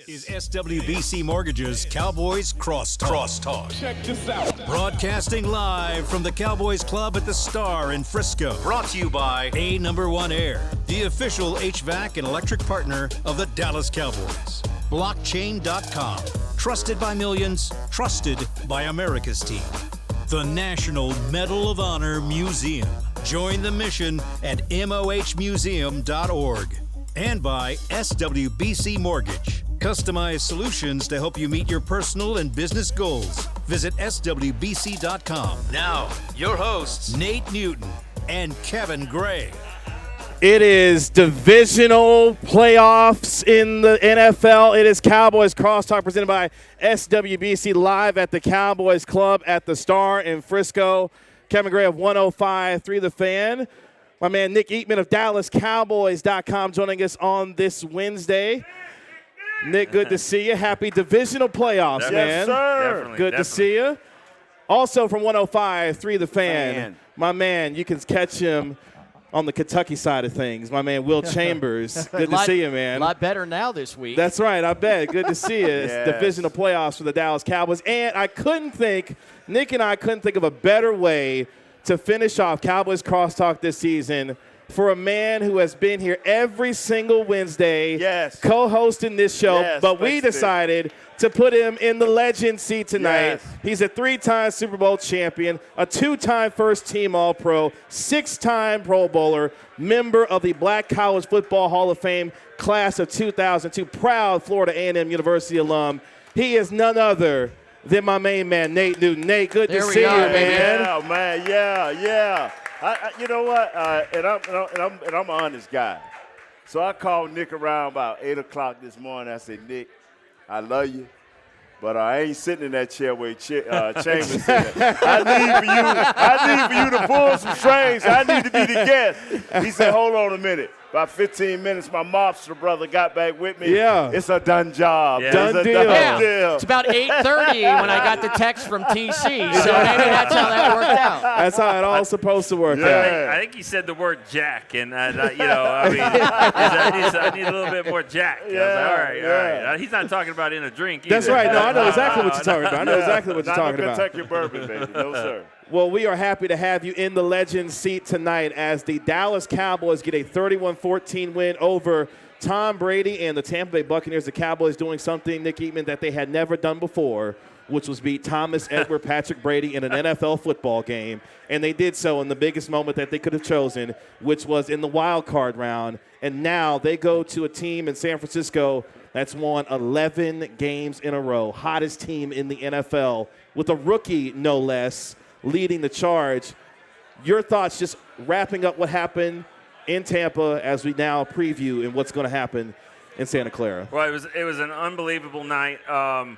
is SWBC Mortgage's Cowboys Crosstalk. Check this out. Broadcasting live from the Cowboys Club at the Star in Frisco. Brought to you by A1 Air, the official HVAC and electric partner of the Dallas Cowboys. Blockchain.com. Trusted by millions, trusted by America's team. The National Medal of Honor Museum. Join the mission at mohmuseum.org. And by SWBC Mortgage. Customized solutions to help you meet your personal and business goals. Visit SWBC.com. Now, your hosts, Nate Newton and Kevin Gray. It is divisional playoffs in the NFL. It is Cowboys Crosstalk presented by SWBC live at the Cowboys Club at the Star in Frisco. Kevin Gray of 105.3 The Fan. My man Nick Eatman of DallasCowboys.com joining us on this Wednesday. Nick, good to see you. Happy divisional playoffs, man. Yes, sir. Good to see you. Also from 105.3 The Fan, my man, you can catch him on the Kentucky side of things. My man Will Chambers. Good to see you, man. A lot better now this week. That's right, I bet. Good to see you. It's Yes. divisional playoffs for the Dallas Cowboys. And Nick and I couldn't think of a better way to finish off Cowboys Crosstalk this season for a man who has been here every single Wednesday, co-hosting this show, but we decided to put him in the legend seat tonight. He's a 3-time Super Bowl champion, a 2-time first-team All-Pro, 6-time Pro Bowler, member of the Black College Football Hall of Fame class of 2002, proud Florida A&M University alum. He is none other than my main man, Nate Newton. Nate, good to see you, man. Yeah, man. Yeah. You know what? And I'm an honest guy. So I called Nick around about 8 o'clock this morning. I said, Nick, I love you, but I ain't sitting in that chair where Chambers sitting. I need for you to pull some strings. I need to be the guest. He said, hold on a minute. About 15 minutes, my mobster brother got back with me. Yeah. It's a done job. Yeah. Done deal. It's about 8:30 when I got the text from TC, so maybe that's how that worked out. That's how it all supposed to work out. I think he said the word Jack, and I need a little bit more Jack. I was like, all right. He's not talking about in a drink either. That's right. No, I know exactly what you're talking about. I know exactly what you're talking about. Kentucky bourbon, baby. No, sir. Well, we are happy to have you in the legend seat tonight as the Dallas Cowboys get a 31-14 win over Tom Brady and the Tampa Bay Buccaneers. The Cowboys doing something, Nick Eatman, that they had never done before, which was beat Thomas Edward Patrick Brady in an NFL football game. And they did so in the biggest moment that they could have chosen, which was in the wild card round. And now they go to a team in San Francisco that's won 11 games in a row, hottest team in the NFL, with a rookie, no less, leading the charge. Your thoughts just wrapping up what happened in Tampa as we now preview and what's going to happen in Santa Clara. Well, it was an unbelievable night. And,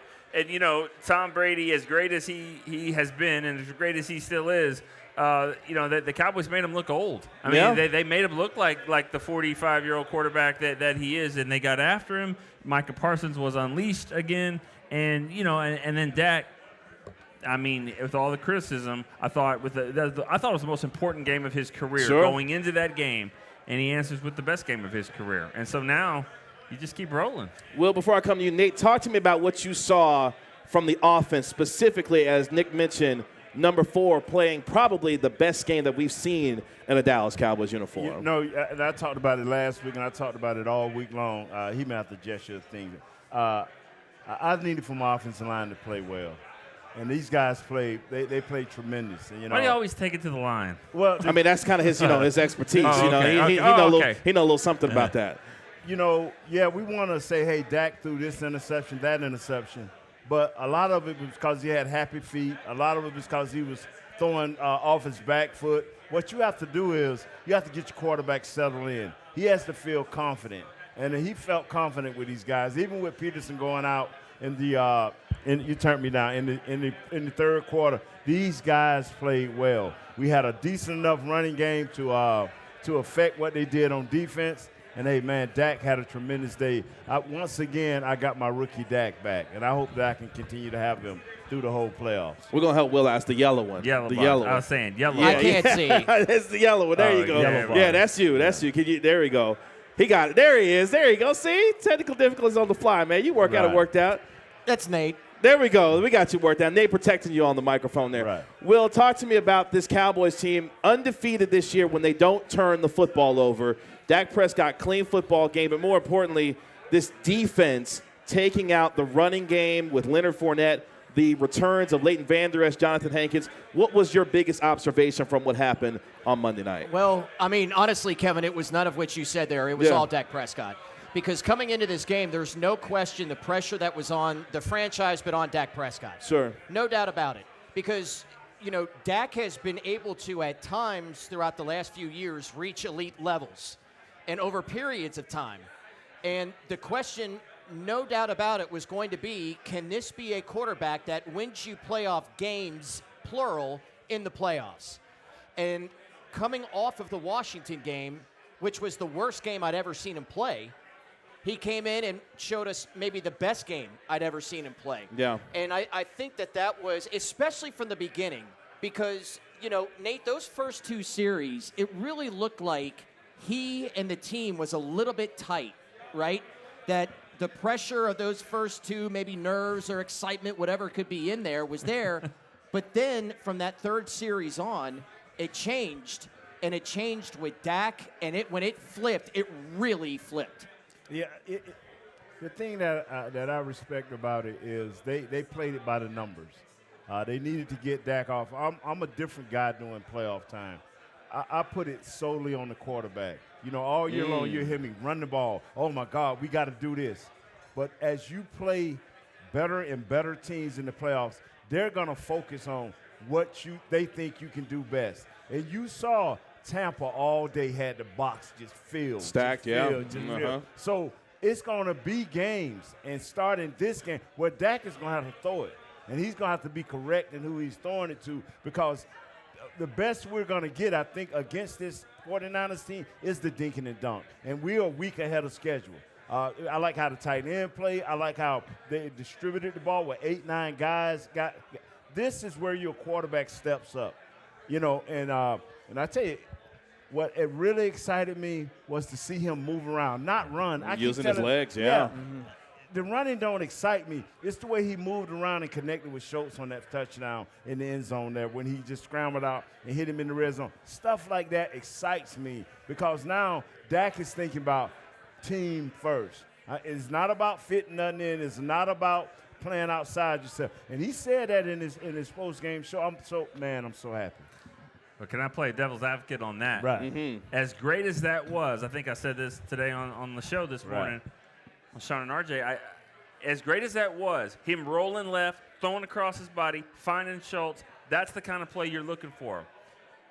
you know, Tom Brady, as great as he has been and as great as he still is, the Cowboys made him look old. I mean, they made him look like the 45-year-old quarterback that he is, and they got after him. Micah Parsons was unleashed again. And, and then Dak, I mean, with all the criticism, I thought it was the most important game of his career going into that game, and he answers with the best game of his career. And so now you just keep rolling. Will, before I come to you, Nate, talk to me about what you saw from the offense, specifically, as Nick mentioned, number 4 playing probably the best game that we've seen in a Dallas Cowboys uniform. And I talked about it last week, and I talked about it all week long. He may have to gesture things. I needed for my offensive line to play well. And these guys played tremendous. And, Why do you always take it to the line? Well, I mean, that's kind of his, his expertise. He know a little something about that. We want to say, hey, Dak threw this interception, that interception. But a lot of it was because he had happy feet. A lot of it was because he was throwing off his back foot. What you have to do is you have to get your quarterback settled in. He has to feel confident. And he felt confident with these guys, even with Peterson going out in the you turned me down in the third quarter. These guys played well. We had a decent enough running game to affect what they did on defense. And, hey, man, Dak had a tremendous day. Once again, I got my rookie Dak back, and I hope that I can continue to have him through the whole playoffs. We're going to help Will ask the yellow one. The yellow one. I was saying yellow. I can't see. That's the yellow one. There you go. Yellow Yeah, that's you. That's you. There we go. He got it. There he is. There you go. See? Technical difficulties on the fly, man. You got it worked out. That's Nate. There we go. We got you worked out. Nate protecting you on the microphone there. Right. Will, talk to me about this Cowboys team, undefeated this year when they don't turn the football over. Dak Prescott, clean football game, but more importantly, this defense taking out the running game with Leonard Fournette, the returns of Leighton Vander Esch, Jonathan Hankins. What was your biggest observation from what happened on Monday night? Well, I mean, honestly, Kevin, it was none of which you said there. It was all Dak Prescott. Because coming into this game, there's no question the pressure that was on the franchise but on Dak Prescott. Sure. No doubt about it. Because, Dak has been able to, at times throughout the last few years, reach elite levels and over periods of time. And the question, no doubt about it, was going to be, can this be a quarterback that wins you playoff games, plural, in the playoffs? And coming off of the Washington game, which was the worst game I'd ever seen him play, he came in and showed us maybe the best game I'd ever seen him play. Yeah. And I think that was, especially from the beginning, because, Nate, those first two series, it really looked like he and the team was a little bit tight, right? That the pressure of those first two, maybe nerves or excitement, whatever could be in there, was there. But then from that third series on, it changed. And it changed with Dak, and when it flipped, it really flipped. Yeah, the thing that I respect about it is they played it by the numbers. They needed to get Dak off. I'm a different guy during playoff time. I put it solely on the quarterback. All year long you hear me run the ball. Oh, my God, we got to do this. But as you play better and better teams in the playoffs, they're going to focus on what they think you can do best. And you saw Tampa all day had the box just filled. Stacked, filled. So it's going to be games, and starting this game, where Dak is going to have to throw it. And he's going to have to be correct in who he's throwing it to, because the best we're going to get, I think, against this 49ers team is the dinking and dunk. And we're a week ahead of schedule. I like how the tight end play. I like how they distributed the ball with 8-9 guys. This is where your quarterback steps up. And I tell you, what it really excited me was to see him move around, not run. Using his legs, yeah. Mm-hmm. The running don't excite me. It's the way he moved around and connected with Schultz on that touchdown in the end zone there when he just scrambled out and hit him in the red zone. Stuff like that excites me because now Dak is thinking about team first. It's not about fitting nothing in. It's not about playing outside yourself. And he said that in his post-game show. I'm so happy. But can I play devil's advocate on that? Right. Mm-hmm. As great as that was, I think I said this today on the show this morning on Sean and RJ. As great as that was, him rolling left, throwing across his body, finding Schultz, that's the kind of play you're looking for.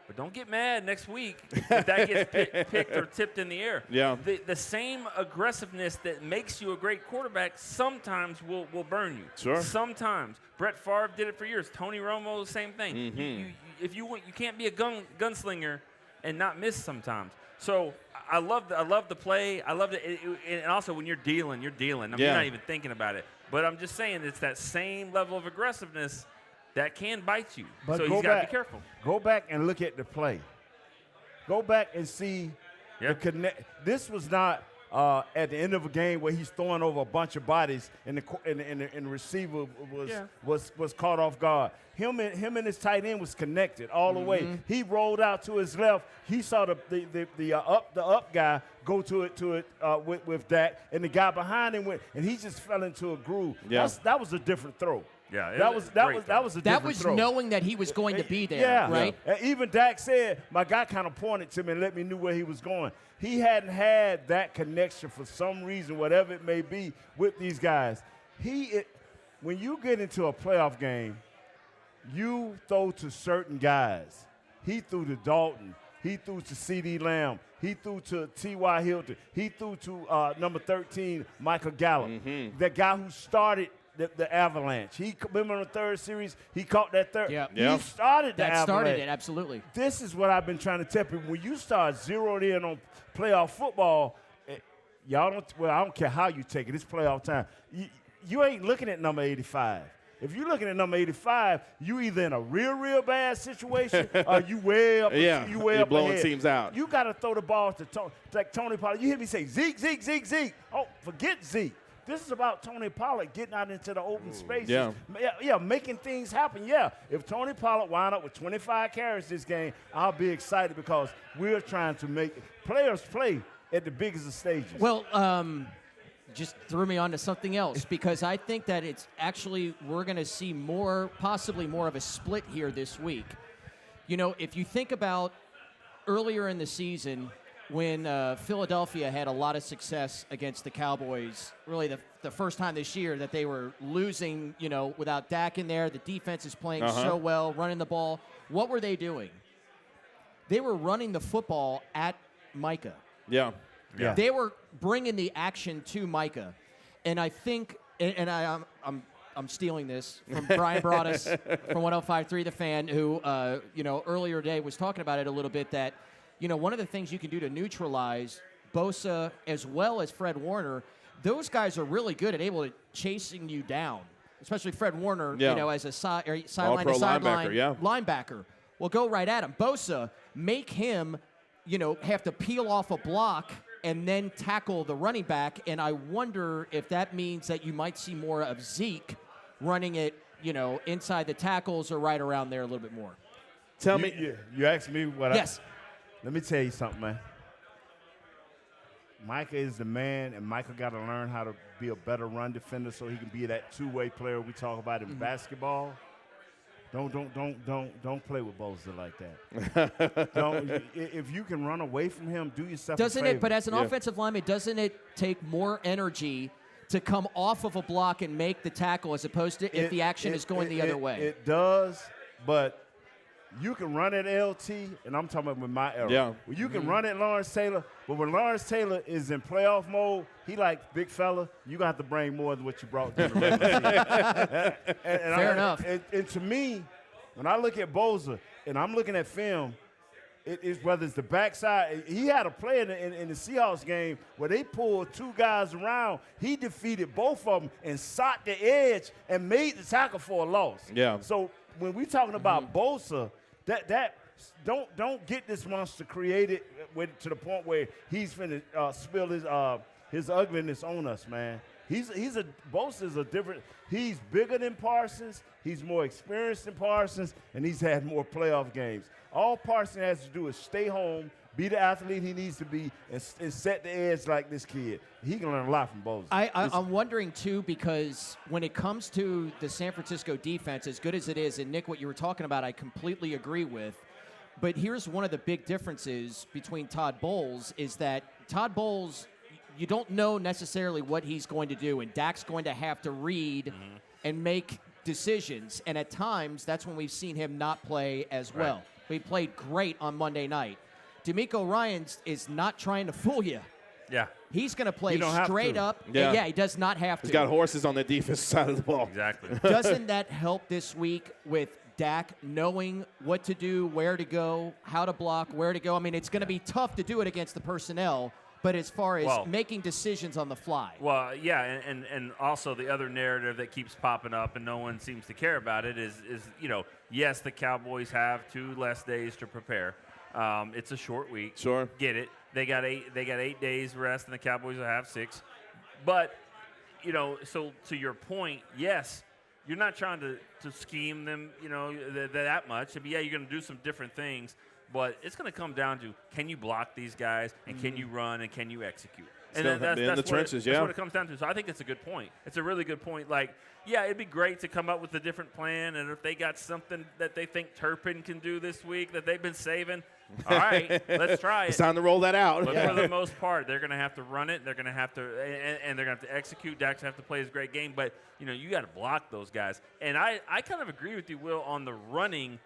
But don't get mad next week if that gets picked or tipped in the air. Yeah. The same aggressiveness that makes you a great quarterback sometimes will burn you. Sure. Sometimes. Brett Favre did it for years. Tony Romo, the same thing. Mm-hmm. You can't be a gunslinger and not miss sometimes. So I love the play. I love it. And also when you're dealing. I mean, you're not even thinking about it. But I'm just saying it's that same level of aggressiveness that can bite you. But so he's got to be careful. Go back and look at the play. Go back and see the connect. This was not at the end of a game where he's throwing over a bunch of bodies and the receiver was caught off guard. Him and his tight end was connected all the way. He rolled out to his left. He saw the up guy go to it with Dak, and the guy behind him went, and he just fell into a groove. Yeah. That was a different throw. Yeah, that was a different throw. Knowing that he was going to be there, right? Yeah. And even Dak said, my guy kind of pointed to me and let me know where he was going. He hadn't had that connection for some reason, whatever it may be, with these guys. When you get into a playoff game, you throw to certain guys. He threw to Dalton. He threw to C.D. Lamb. He threw to T.Y. Hilton. He threw to number 13, Michael Gallup, the guy who started the avalanche. He remember in the third series, he caught that third. Yeah. He started the avalanche. That started it, absolutely. This is what I've been trying to tell people. When you start zeroing in on playoff football, I don't care how you take it. It's playoff time. You ain't looking at number 85. If you're looking at number 85, you either in a real bad situation or you way up. You way you're up blowing ahead. teams out. You got to throw the ball to like Tony Pollard. You hear me say Zeke, Zeke, Zeke, Zeke. Oh, forget Zeke. This is about Tony Pollard getting out into the open spaces. Yeah, making things happen. Yeah, if Tony Pollard wind up with 25 carries this game, I'll be excited because we're trying to make players play at the biggest of stages. Well, just threw me onto something else because I think that it's actually we're going to see possibly more of a split here this week. You know, if you think about earlier in the season when Philadelphia had a lot of success against the Cowboys, really the first time this year that they were losing, you know, without Dak in there, the defense is playing so well, running the ball. What were they doing? They were running the football at Micah. Yeah. They were bringing the action to Micah, and I think, and I'm stealing this from Brian Broaddus from 105.3 The Fan, who you know earlier today was talking about it a little bit. That you know one of the things you can do to neutralize Bosa as well as Fred Warner, those guys are really good at able to chasing you down, especially Fred Warner. You know, as a sideline to sideline linebacker. Well, go right at him. Bosa, make him, you know, have to peel off a block and then tackle the running back, and I wonder if that means that you might see more of Zeke running it, you know, inside the tackles or right around there a little bit more. Tell me. You asked me what Yes. Let me tell you something, man. Micah is the man, and Micah got to learn how to be a better run defender so he can be that two-way player we talk about in basketball. Don't play with Bosa like that. If you can run away from him, do yourself a favor. But as an offensive lineman, doesn't it take more energy to come off of a block and make the tackle as opposed to if the action is going the other way? It does, but you can run at LT, and I'm talking about with my era. Yeah. Well, you can run at Lawrence Taylor, but when Lawrence Taylor is in playoff mode, he like, big fella, you're going to have to bring more than what you brought to the regular season. Fair enough. And to me, when I look at Bosa, and I'm looking at film, it is whether it's the backside. He had a play in the Seahawks game where they pulled two guys around. He defeated both of them and sought the edge and made the tackle for a loss. Yeah. So when we're talking about Bosa, that don't get this monster created to the point where he's finna spill his ugliness on us, man. Bosa is a different. He's bigger than Parsons. He's more experienced than Parsons, and he's had more playoff games. All Parsons has to do is stay home, be the athlete he needs to be, and set the edge like this kid. He can learn a lot from Bosa. I'm wondering, too, because when it comes to the San Francisco defense, as good as it is, and Nick, what you were talking about, I completely agree with. But here's one of the big differences between Todd Bowles is that Todd Bowles, you don't know necessarily what he's going to do, and Dak's going to have to read and make decisions. And at times, that's when we've seen him not play as well. Right. He played great on Monday night. DeMeco Ryans is not trying to fool you. Yeah. He's going to play straight up. Yeah. Yeah, he does not have to. He's got horses on the defensive side of the ball. Exactly. Doesn't that help this week with Dak knowing what to do, where to go, how to block, where to go? I mean, it's going to be tough to do it against the personnel, but as far as making decisions on the fly. Well, yeah, and also the other narrative that keeps popping up and no one seems to care about it is you know, yes, the Cowboys have 2 less days to prepare. It's a short week. Sure. Get it. They got 8 days rest, and the Cowboys will have 6. But, you know, so to your point, yes, you're not trying to scheme them, you know, that much. I mean, yeah, you're going to do some different things, but it's going to come down to, can you block these guys, and can you run, and can you execute? And that's in the trenches, that's what it comes down to. So I think it's a good point. It's a really good point. Like, yeah, it'd be great to come up with a different plan, and if they got something that they think Turpin can do this week that they've been saving, all right, let's try it. It's time to roll that out. But for the most part, they're going to have to run it. They're going to have to, and they're going to have to execute. Dak's going to have to play his great game. But, you know, you got to block those guys. And I kind of agree with you, Will, on the running,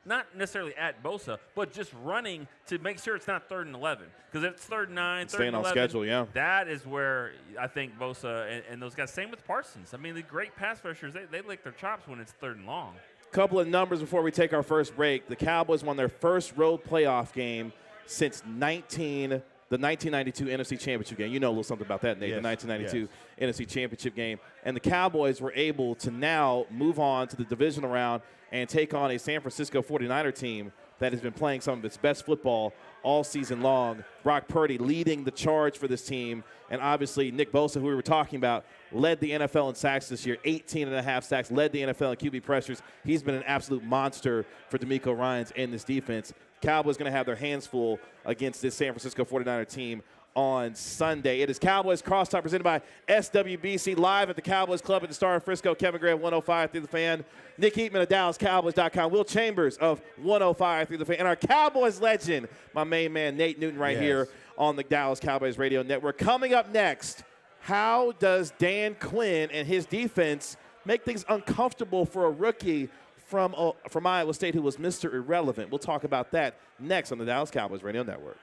not necessarily at Bosa, but just running to make sure it's not 3rd and 11. Because if it's 3rd and 9, 3rd Staying and on 11, schedule, yeah. that is where I think Bosa and those guys, same with Parsons. I mean, the great pass rushers, they lick their chops when it's 3rd and long. Couple of numbers before we take our first break. The Cowboys won their first road playoff game since 19 the 1992 NFC Championship game. You know a little something about that, Nate, Yes, the 1992 NFC Championship game. And the Cowboys were able to now move on to the divisional round and take on a San Francisco 49er team that has been playing some of its best football all season long. Brock Purdy leading the charge for this team. And obviously Nick Bosa, who we were talking about, led the NFL in sacks this year, 18.5 sacks, led the NFL in QB pressures. He's been an absolute monster for D'Amico Ryans and this defense. Cowboys going to have their hands full against this San Francisco 49er team on Sunday. It is Cowboys Crosstalk presented by SWBC, live at the Cowboys Club at the Star in Frisco. Kevin Gray of 105 through the Fan. Nick Eatman of DallasCowboys.com. Will Chambers of 105 through the Fan. And our Cowboys legend, my main man, Nate Newton, right here on the Dallas Cowboys Radio Network. Coming up next, how does Dan Quinn and his defense make things uncomfortable for a rookie from Iowa State who was Mr. Irrelevant? We'll talk about that next on the Dallas Cowboys Radio Network.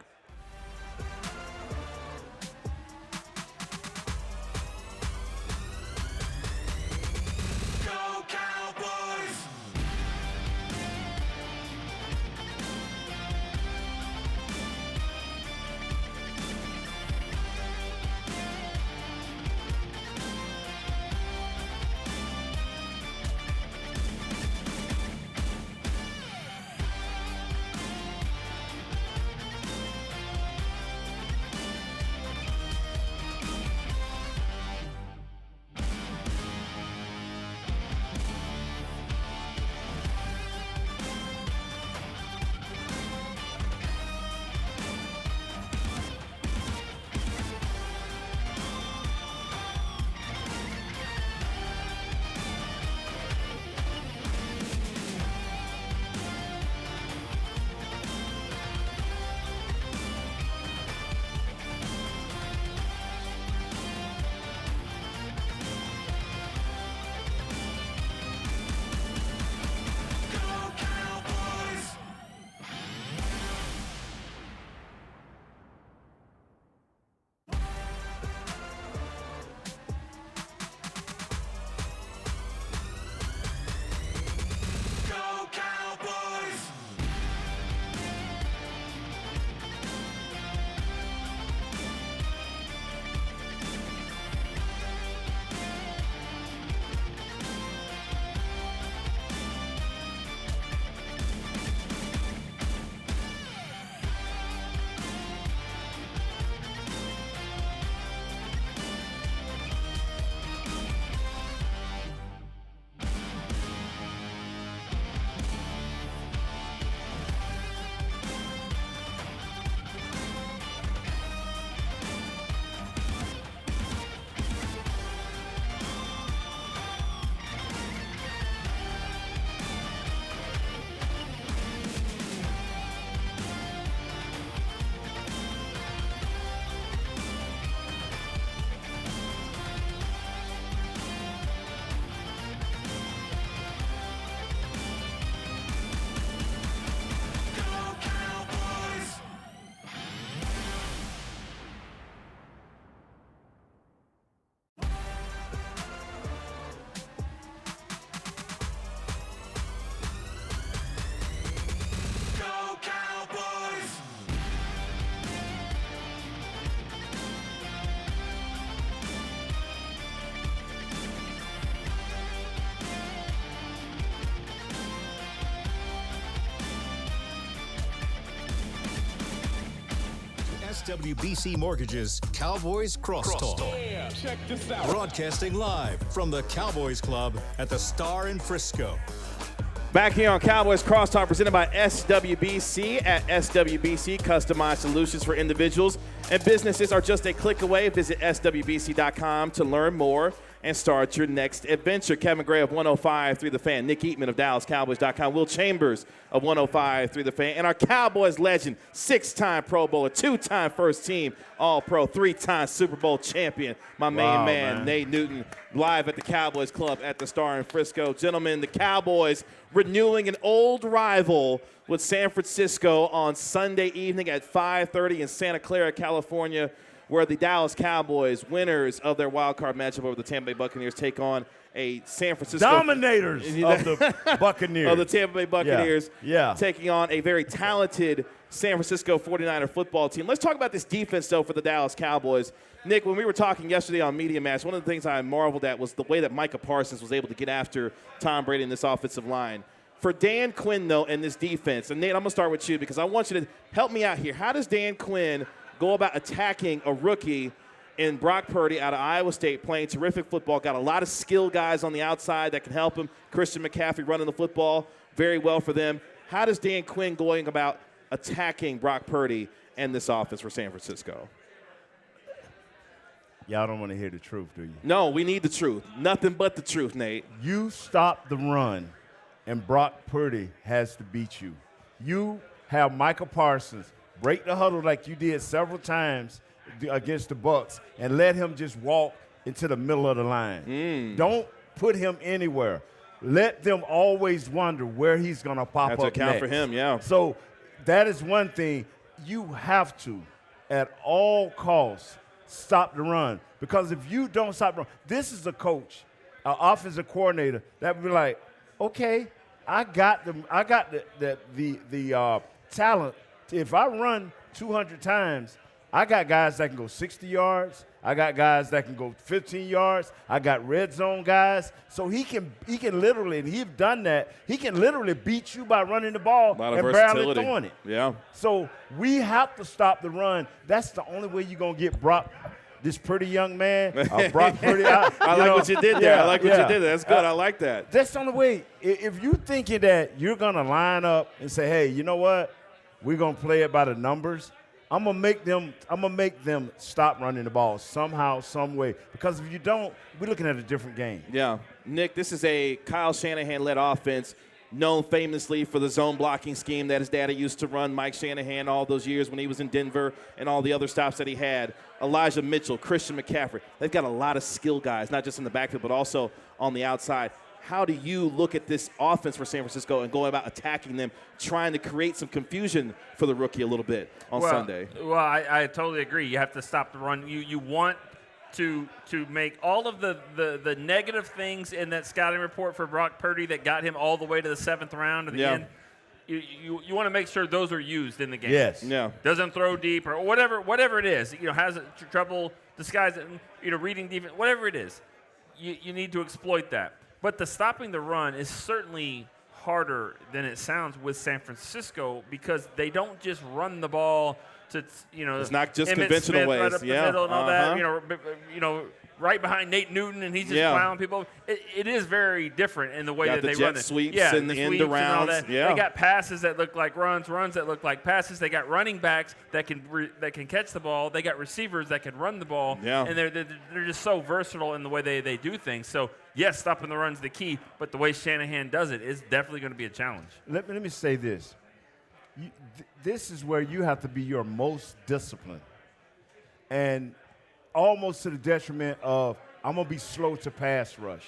SWBC Mortgage's Cowboys Crosstalk. Yeah, check this out. Broadcasting live from the Cowboys Club at the Star in Frisco. Back here on Cowboys Crosstalk presented by SWBC. At SWBC, customized solutions for individuals and businesses are just a click away. Visit SWBC.com to learn more and start your next adventure. Kevin Gray of 105 through the Fan. Nick Eatman of DallasCowboys.com. Will Chambers of 105 through the Fan. And our Cowboys legend, 6-time Pro Bowler, 2-time first team All-Pro, 3-time Super Bowl champion, my main man, Nate Newton, live at the Cowboys Club at the Star in Frisco. Gentlemen, the Cowboys renewing an old rival with San Francisco on Sunday evening at 5:30 in Santa Clara, California, where the Dallas Cowboys, winners of their wild card matchup over the Tampa Bay Buccaneers, take on a San Francisco dominators of the Buccaneers. Of the Tampa Bay Buccaneers, Yeah. taking on a very talented San Francisco 49er football team. Let's talk about this defense, though, for the Dallas Cowboys. Nick, when we were talking yesterday on Media Match, one of the things I marveled at was the way that Micah Parsons was able to get after Tom Brady in this offensive line. For Dan Quinn, though, and this defense, and Nate, I'm going to start with you because I want you to help me out here. How does Dan Quinn go about attacking a rookie in Brock Purdy out of Iowa State, playing terrific football, got a lot of skill guys on the outside that can help him. Christian McCaffrey running the football very well for them. How does Dan Quinn going about attacking Brock Purdy and this offense for San Francisco? Y'all don't want to hear the truth, do you? No, we need the truth. Nothing but the truth, Nate. You stop the run, and Brock Purdy has to beat you. You have Micah Parsons break the huddle like you did several times against the Bucs and let him just walk into the middle of the line. Don't put him anywhere. Let them always wonder where he's going to pop up next. Have to account for him, yeah. So that is one thing. You have to, at all costs, stop the run. Because if you don't stop the run, this is a coach, an offensive coordinator, that would be like, okay, I got the talent. If I run 200 times, I got guys that can go 60 yards. I got guys that can go 15 yards. I got red zone guys. So he can literally, and he's done that, he can literally beat you by running the ball and barely throwing it. Yeah. So we have to stop the run. That's the only way you're going to get Brock, this pretty young man, Brock Purdy. I like what you did there. Yeah, I like what you did there. That's good. I like that. That's the only way. If you're thinking that you're going to line up and say, hey, you know what? We're going to play it by the numbers. I'm gonna make them stop running the ball somehow, some way. Because if you don't, we're looking at a different game. Yeah. Nick, this is a Kyle Shanahan-led offense, known famously for the zone blocking scheme that his daddy used to run, Mike Shanahan, all those years when he was in Denver and all the other stops that he had. Elijah Mitchell, Christian McCaffrey. They've got a lot of skill guys, not just in the backfield, but also on the outside. How do you look at this offense for San Francisco and go about attacking them, trying to create some confusion for the rookie a little bit on Sunday? Well, I totally agree. You have to stop the run. You want to make all of the negative things in that scouting report for Brock Purdy that got him all the way to the 7th round at the end. You want to make sure those are used in the game. Yes. Yeah. Doesn't throw deep or whatever it is. Has trouble disguising, reading defense, whatever it is. You need to exploit that. But the stopping the run is certainly harder than it sounds with San Francisco because they don't just run the ball to, it's not just Emmitt conventional Smith ways. right up the middle and all that, right behind Nate Newton and he's just plowing people. It is very different in the way that they run it. Sweeps yeah, and the end arounds. Yeah. They got passes that look like runs that look like passes. They got running backs that can catch the ball. They got receivers that can run the ball. Yeah. And they're just so versatile in the way they do things. So, yes, stopping the run's the key, but the way Shanahan does it is definitely going to be a challenge. Let me say this. This is where you have to be your most disciplined. And almost to the detriment of I'm going to be slow to pass rush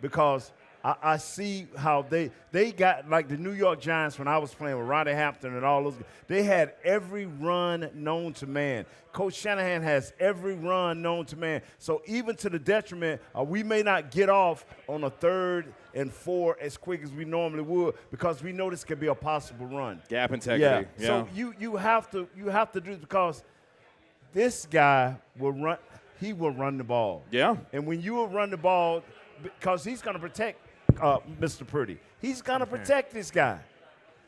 because I see how they got, like the New York Giants when I was playing with Ronnie Hampton and all those. They had every run known to man. Coach Shanahan has every run known to man. So even to the detriment, we may not get off on a 3rd and 4 as quick as we normally would because we know this could be a possible run. Gap integrity. Yeah. So you have to do it because this guy will run. He will run the ball. Yeah. And when you will run the ball, because he's going to protect Mr. Purdy. He's going to protect this guy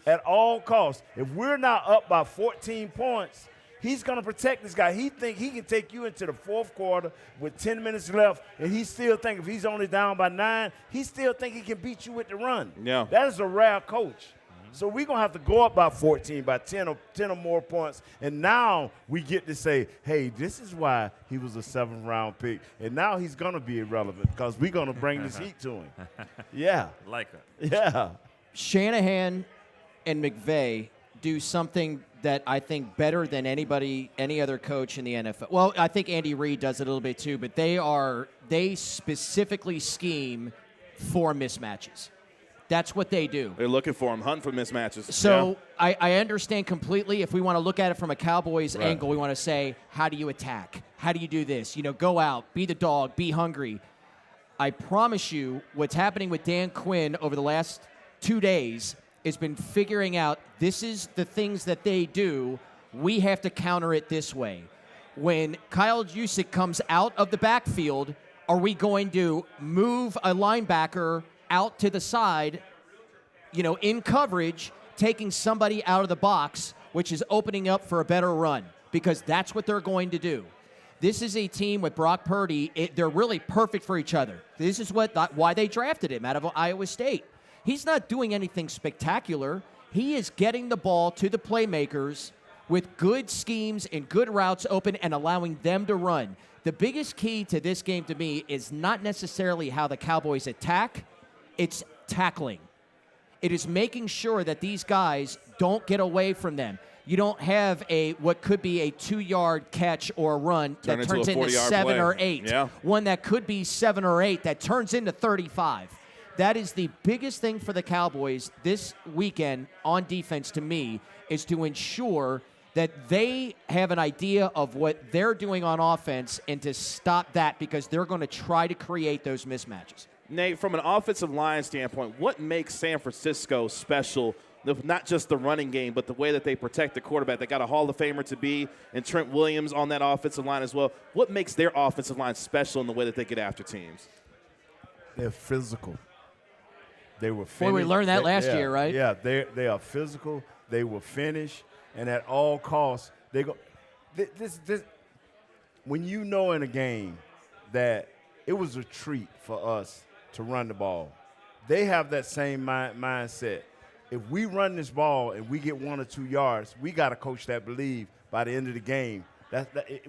at all costs. If we're not up by 14 points, he's going to protect this guy. He think he can take you into the 4th quarter with 10 minutes left, and he still think if he's only down by 9, he still think he can beat you with the run. Yeah. That is a rare coach. So we're going to have to go up by 14, by 10 or more points. And now we get to say, hey, this is why he was a 7th-round pick. And now he's going to be irrelevant because we're going to bring this heat to him. Yeah. Like that. Yeah. Shanahan and McVay do something that I think better than any other coach in the NFL. Well, I think Andy Reid does it a little bit too, but they specifically scheme for mismatches. That's what they do. They're looking for him, hunting for mismatches. So I understand completely. If we want to look at it from a Cowboys angle, we want to say, how do you attack? How do you do this? Go out, be the dog, be hungry. I promise you what's happening with Dan Quinn over the last 2 days has been figuring out this is the things that they do. We have to counter it this way. When Kyle Juszczyk comes out of the backfield, are we going to move a linebacker out to the side, in coverage, taking somebody out of the box, which is opening up for a better run? Because that's what they're going to do. This is a team with Brock Purdy. They're really perfect for each other. This is why they drafted him out of Iowa State. He's not doing anything spectacular. He is getting the ball to the playmakers with good schemes and good routes open and allowing them to run. The biggest key to this game to me is not necessarily how the Cowboys attack, it's tackling. It is making sure that these guys don't get away from them. You don't have what could be a 2-yard catch or a run that turns into 7 or 8. Yeah. One that could be 7 or 8 that turns into 35. That is the biggest thing for the Cowboys this weekend on defense to me, is to ensure that they have an idea of what they're doing on offense and to stop that, because they're going to try to create those mismatches. Nate, from an offensive line standpoint, what makes San Francisco special? Not just the running game, but the way that they protect the quarterback. They got a Hall of Famer to be, and Trent Williams on that offensive line as well. What makes their offensive line special in the way that they get after teams? They're physical. They were finished. Boy, we learned that last year, right? Yeah, they are physical. They will finish, and at all costs, they go. This when you know in a game that it was a treat for us to run the ball, they have that same mindset. If we run this ball and we get 1 or 2 yards, we got a coach that believe by the end of the game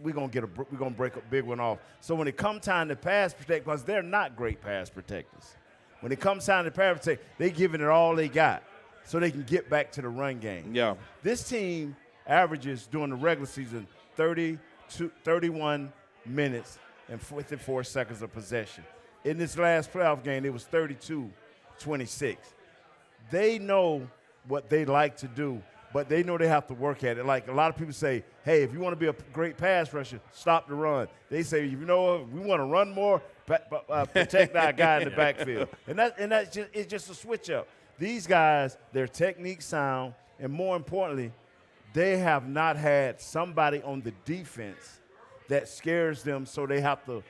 we're gonna break a big one off. So when it comes time to pass protect, because they're not great pass protectors, when it comes time to pass protect, they giving it all they got so they can get back to the run game. Yeah. This team averages during the regular season 31 minutes and 54 seconds of possession. In this last playoff game, it was 32-26. They know what they like to do, but they know they have to work at it. Like a lot of people say, hey, if you want to be a great pass rusher, stop the run. They say, we want to run more, protect our guy in the backfield. And it's just a switch up. These guys, their technique sound, and more importantly, they have not had somebody on the defense that scares them, so they have to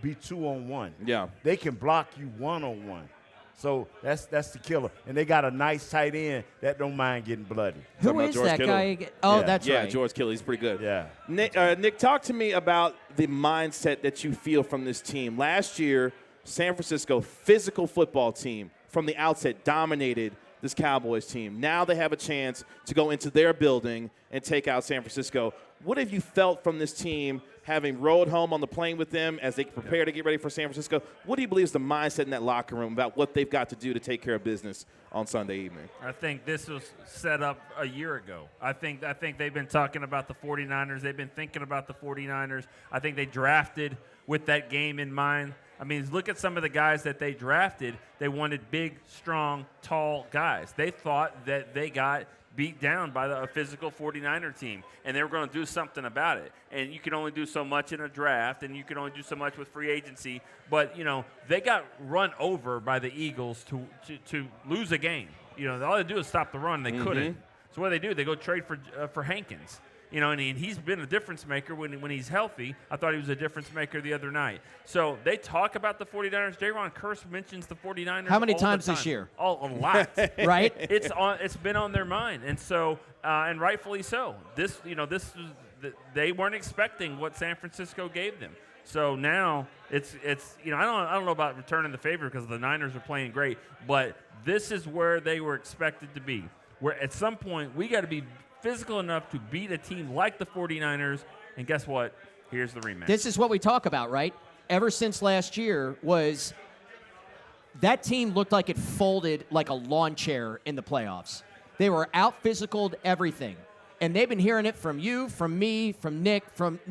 be 2-on-1. Yeah. They can block you 1-on-1. So that's the killer. And they got a nice tight end that don't mind getting bloody. Who is that guy again? Oh, yeah. that's right. Yeah, George Kittle. He's pretty good. Yeah. Nick, talk to me about the mindset that you feel from this team. Last year, San Francisco, physical football team, from the outset dominated this Cowboys team. Now they have a chance to go into their building and take out San Francisco. What have you felt from this team, having rode home on the plane with them as they prepare to get ready for San Francisco? What do you believe is the mindset in that locker room about what they've got to do to take care of business on Sunday evening? I think this was set up a year ago. I think they've been talking about the 49ers. They've been thinking about the 49ers. I think they drafted with that game in mind. I mean, look at some of the guys that they drafted. They wanted big, strong, tall guys. They thought that they got beat down by a physical 49er team, and they were going to do something about it. And you can only do so much in a draft, and you can only do so much with free agency. But, they got run over by the Eagles to lose a game. All they do is stop the run. They couldn't. So what do? They go trade for Hankins. And he's been a difference maker when he's healthy. I thought he was a difference maker the other night. So they talk about the 49ers. Jaron Kearse mentions the 49ers. How many all times the time. this year? A lot. Right? It's been on their mind, and so and rightfully so. They weren't expecting what San Francisco gave them. So now it's I don't know about returning the favor because the Niners are playing great, but this is where they were expected to be. Where at some point we got to be physical enough to beat a team like the 49ers, and guess what? Here's the rematch. This is what we talk about, right? Ever since last year was that team looked like it folded like a lawn chair in the playoffs. They were out-physicaled everything. And they've been hearing it from you, from me, from Nick, from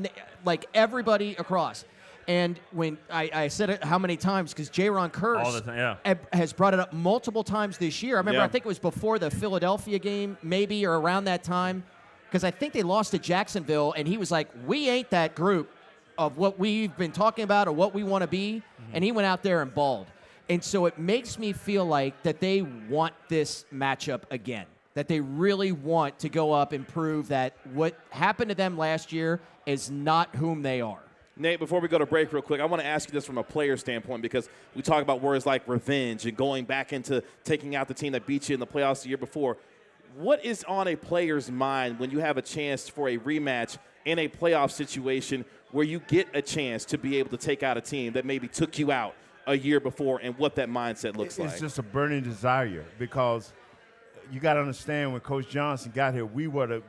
like everybody across. And when I said it how many times, because Jaron Kearse has brought it up multiple times this year. I remember, I think it was before the Philadelphia game, maybe, or around that time, because I think they lost to Jacksonville, and he was like, we ain't that group of what we've been talking about or what we want to be, and he went out there and balled. And so it makes me feel like that they want this matchup again, that they really want to go up and prove that what happened to them last year is not whom they are. Nate, before we go to break real quick, I want to ask you this from a player standpoint because we talk about words like revenge and going back into taking out the team that beat you in the playoffs the year before. What is on a player's mind when you have a chance for a rematch in a playoff situation where you get a chance to be able to take out a team that maybe took you out a year before, and what that mindset looks like? It's just a burning desire because you got to understand when Coach Johnson got here, we were the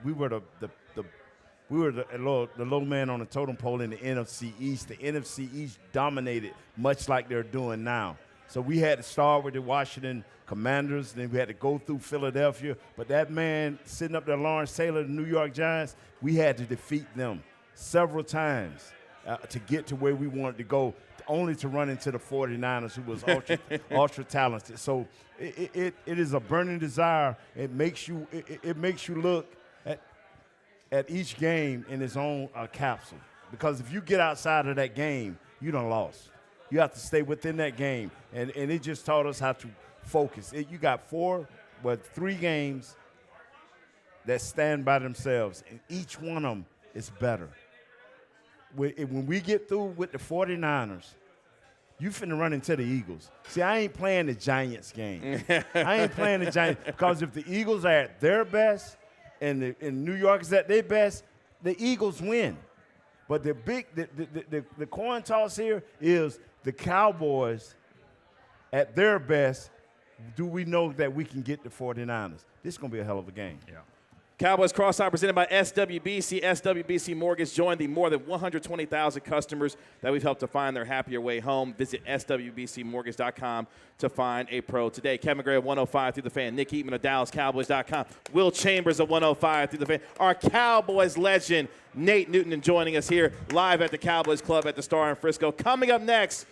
low man on the totem pole in the NFC East. The NFC East dominated much like they're doing now. So we had to start with the Washington Commanders, then we had to go through Philadelphia. But that man sitting up there, Lawrence Taylor, the New York Giants, we had to defeat them several times to get to where we wanted to go, only to run into the 49ers, who was ultra talented. So it is a burning desire. It makes you look at each game in its own capsule. Because if you get outside of that game, you done lost. You have to stay within that game. And it just taught us how to focus. You got 3 games that stand by themselves, and each one of them is better. When we get through with the 49ers, you finna run into the Eagles. See, I ain't playing the Giants game. I ain't playing the Giants because if the Eagles are at their best and New York is at their best, the Eagles win. But the coin toss here is the Cowboys at their best. Do we know that we can get the 49ers? This is going to be a hell of a game. Yeah. Cowboys Crosstalk presented by SWBC. SWBC Mortgage joined the more than 120,000 customers that we've helped to find their happier way home. Visit SWBCmortgage.com to find a pro today. Kevin Gray of 105 through the fan. Nick Eatman of DallasCowboys.com. Will Chambers of 105 through the fan. Our Cowboys legend, Nate Newton, joining us here live at the Cowboys Club at the Star in Frisco. Coming up next,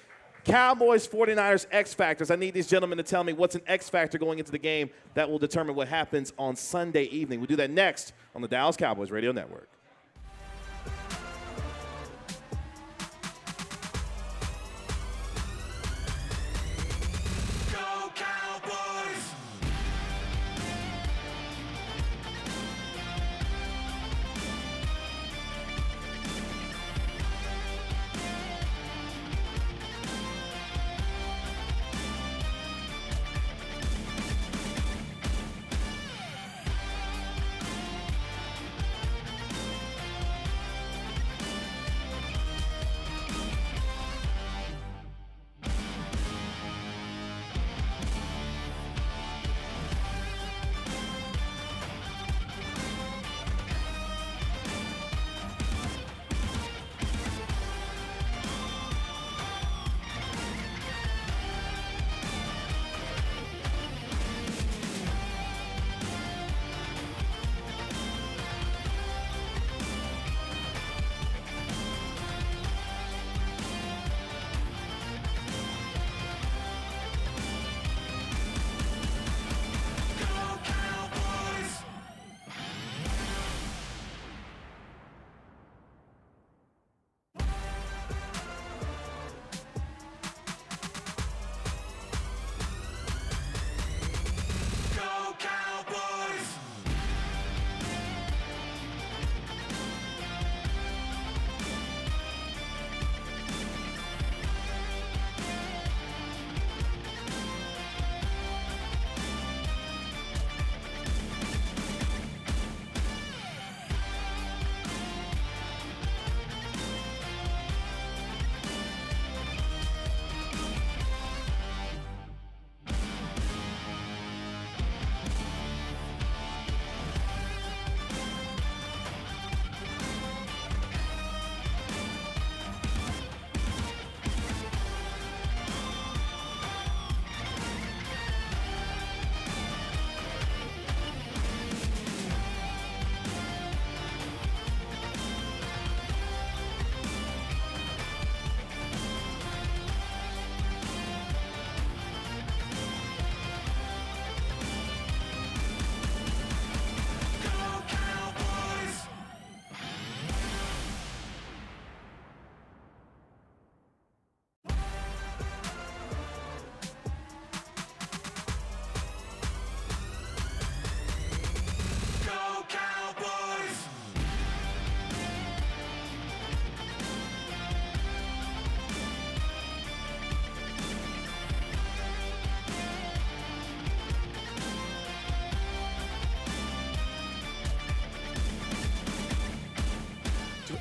Cowboys 49ers X Factors. I need these gentlemen to tell me what's an X Factor going into the game that will determine what happens on Sunday evening. We'll do that next on the Dallas Cowboys Radio Network. Go Cowboys!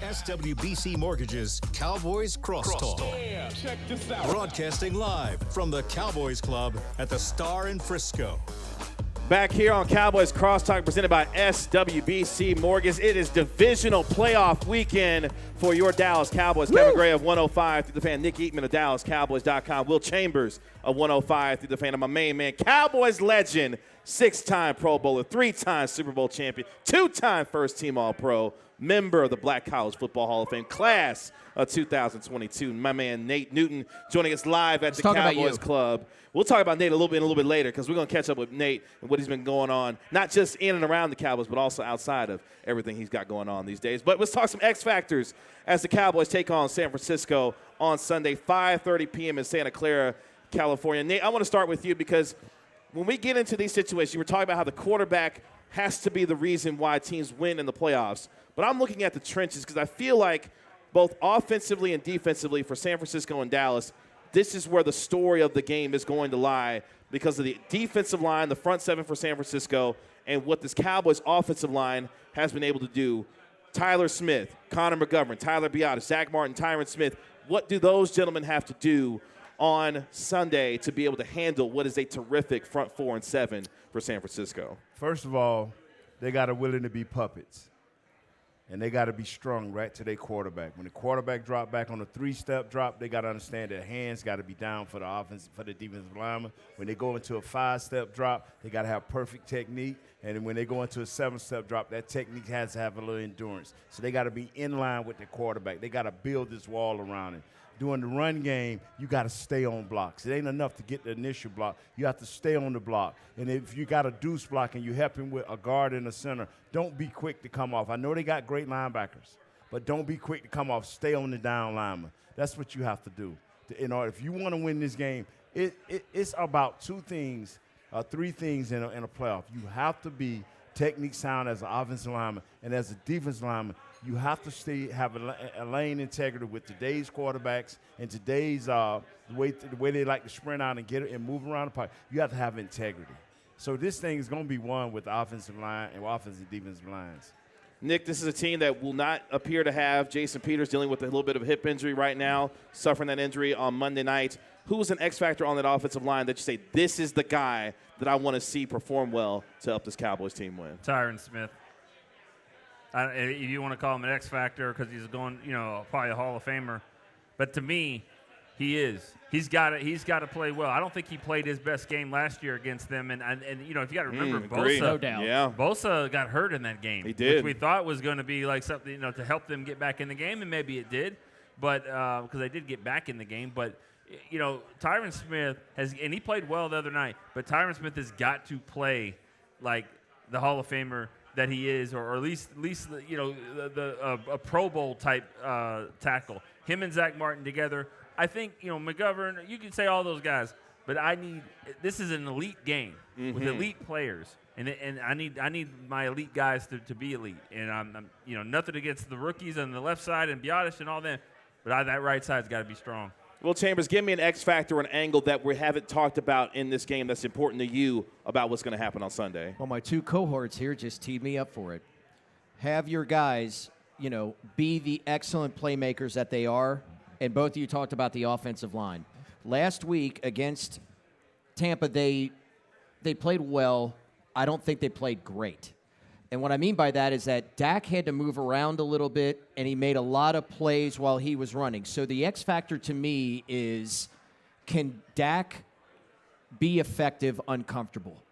SWBC Mortgage's Cowboys Crosstalk. Yeah, check this out. Broadcasting live from the Cowboys Club at the Star in Frisco. Back here on Cowboys Crosstalk, presented by SWBC Mortgage. It is divisional playoff weekend for your Dallas Cowboys. Kevin Gray of 105 through the fan, Nick Eatman of DallasCowboys.com, Will Chambers of 105 through the fan, and my main man, Cowboys legend, 6-time Pro Bowler, 3-time Super Bowl champion, 2-time first-team All-Pro, member of the Black College Football Hall of Fame, class of 2022. My man Nate Newton joining us live at the Cowboys Club. We'll talk about Nate a little bit later because we're going to catch up with Nate and what he's been going on, not just in and around the Cowboys, but also outside of everything he's got going on these days. But let's talk some X factors as the Cowboys take on San Francisco on Sunday, 5:30 p.m. in Santa Clara, California. Nate, I want to start with you because when we get into these situations, we're talking about how the quarterback has to be the reason why teams win in the playoffs. But I'm looking at the trenches because I feel like both offensively and defensively for San Francisco and Dallas, this is where the story of the game is going to lie because of the defensive line, the front seven for San Francisco, and what this Cowboys offensive line has been able to do. Tyler Smith, Connor McGovern, Tyler Biadasz, Zach Martin, Tyron Smith, what do those gentlemen have to do on Sunday to be able to handle what is a terrific front 4 and 7 for San Francisco? First of all, they got to willing to be puppets. And they got to be strung right to their quarterback. When the quarterback drop back on a 3-step drop, they got to understand their hands got to be down for the offense, for the defensive lineman. When they go into a 5-step drop, they got to have perfect technique. And when they go into a 7-step drop, that technique has to have a little endurance. So they got to be in line with the quarterback. They got to build this wall around it. During the run game, you got to stay on blocks. It ain't enough to get the initial block. You have to stay on the block. And if you got a deuce block and you help him with a guard in the center, don't be quick to come off. I know they got great linebackers, but don't be quick to come off. Stay on the down lineman. That's what you have to do. In order, if you want to win this game, it's about 2 things, 3 things in a playoff. You have to be technique sound as an offensive lineman, and as a defensive lineman, you have to have a lane integrity with today's quarterbacks and today's the way they like to sprint out and get it and move around the pocket. You have to have integrity. So this thing is going to be won with the offensive line and offensive and defensive lines. Nick, this is a team that will not appear to have Jason Peters dealing with a little bit of a hip injury right now, suffering that injury on Monday night. Who's an X factor on that offensive line that you say, this is the guy that I want to see perform well to help this Cowboys team win? Tyron Smith. If you want to call him an X factor because he's going, probably a Hall of Famer. But to me, he is. He's got to play well. I don't think he played his best game last year against them. And if you got to remember, Bosa, no doubt. Yeah. Bosa got hurt in that game. He did. Which we thought was going to be like something, to help them get back in the game, and maybe it did. But because they did get back in the game. But, Tyron Smith and he played well the other night. But Tyron Smith has got to play like the Hall of Famer that he is, or at least a Pro Bowl type tackle. Him and Zach Martin together. I think McGovern. You can say all those guys, but this is an elite game with elite players, and I need my elite guys to be elite. And I'm nothing against the rookies on the left side and Biadasz and all that, but that right side's got to be strong. Will Chambers, give me an X factor, an angle that we haven't talked about in this game that's important to you about what's going to happen on Sunday. Well, my 2 cohorts here just teed me up for it. Have your guys, be the excellent playmakers that they are, and both of you talked about the offensive line. Last week against Tampa, they played well. I don't think they played great. And what I mean by that is that Dak had to move around a little bit, and he made a lot of plays while he was running. So the X factor to me is, can Dak be effective uncomfortable?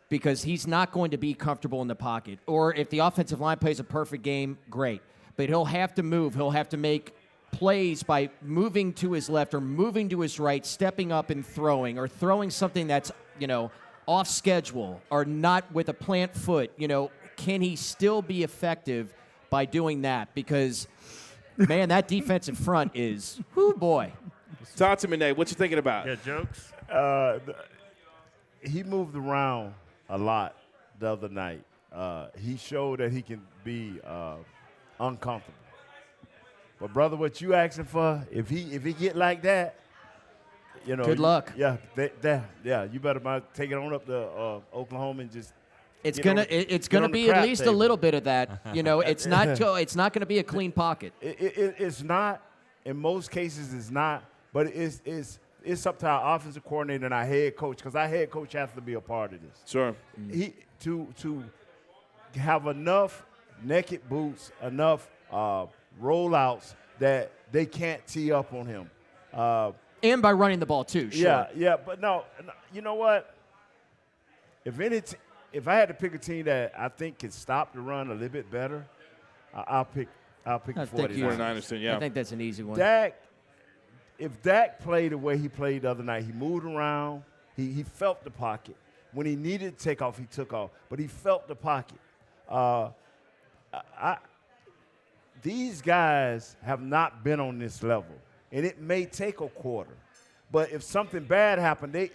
Because he's not going to be comfortable in the pocket. Or if the offensive line plays a perfect game, great. But he'll have to move. He'll have to make plays by moving to his left or moving to his right, stepping up and throwing, or throwing something that's, off schedule or not with a plant foot. Can he still be effective by doing that? Because, man, that defensive front is, whoo, boy. Talk to me, Nate. What you thinking about? Yeah, jokes. He moved around a lot the other night. He showed that he can be uncomfortable. But, brother, what you asking for, if he get like that, good luck. Yeah, you better take it on up to Oklahoma and just It's get on gonna the- it's get gonna on the be at crap least a table. little bit of that. It's not gonna be a clean pocket. It's not. In most cases, it's not. But it's up to our offensive coordinator and our head coach, because our head coach has to be a part of this. Sure. He to have enough naked boots, enough rollouts that they can't tee up on him. And by running the ball too. Sure. Yeah. But no, you know what? If I had to pick a team that I think can stop the run a little bit better, I'll pick the 49ers. Yeah. I think that's an easy one. If Dak played the way he played the other night, he moved around, he felt the pocket. When he needed to take off, he took off, but he felt the pocket. These guys have not been on this level, and it may take a quarter. But if something bad happened, they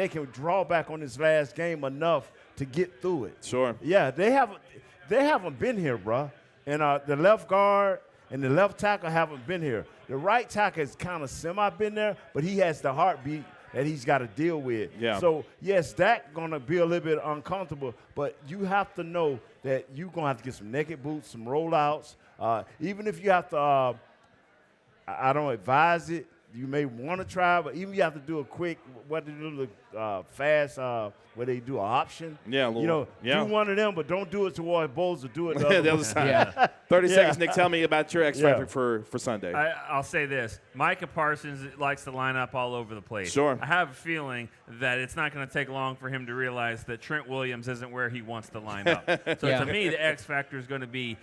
can draw back on this last game enough to get through it. Sure. Yeah, they haven't been here, bruh. And the left guard and the left tackle haven't been here. The right tackle has kind of been there, but he has the heartbeat that he's got to deal with. Yeah. So, yes, Dak going to be a little bit uncomfortable, but you have to know that you're going to have to get some naked boots, some rollouts. Even if you have to, I don't advise it. You may want to try, but even you have to do a quick, fast, where they do an option. Yeah, do one of them, but don't do it towards Bowles or do it the the other side. Yeah. 30 seconds, Nick. Tell me about your X factor for Sunday. I'll say this. Micah Parsons likes to line up all over the place. Sure. I have a feeling that it's not going to take long for him to realize that Trent Williams isn't where he wants to line up. So to me, the X factor is going to be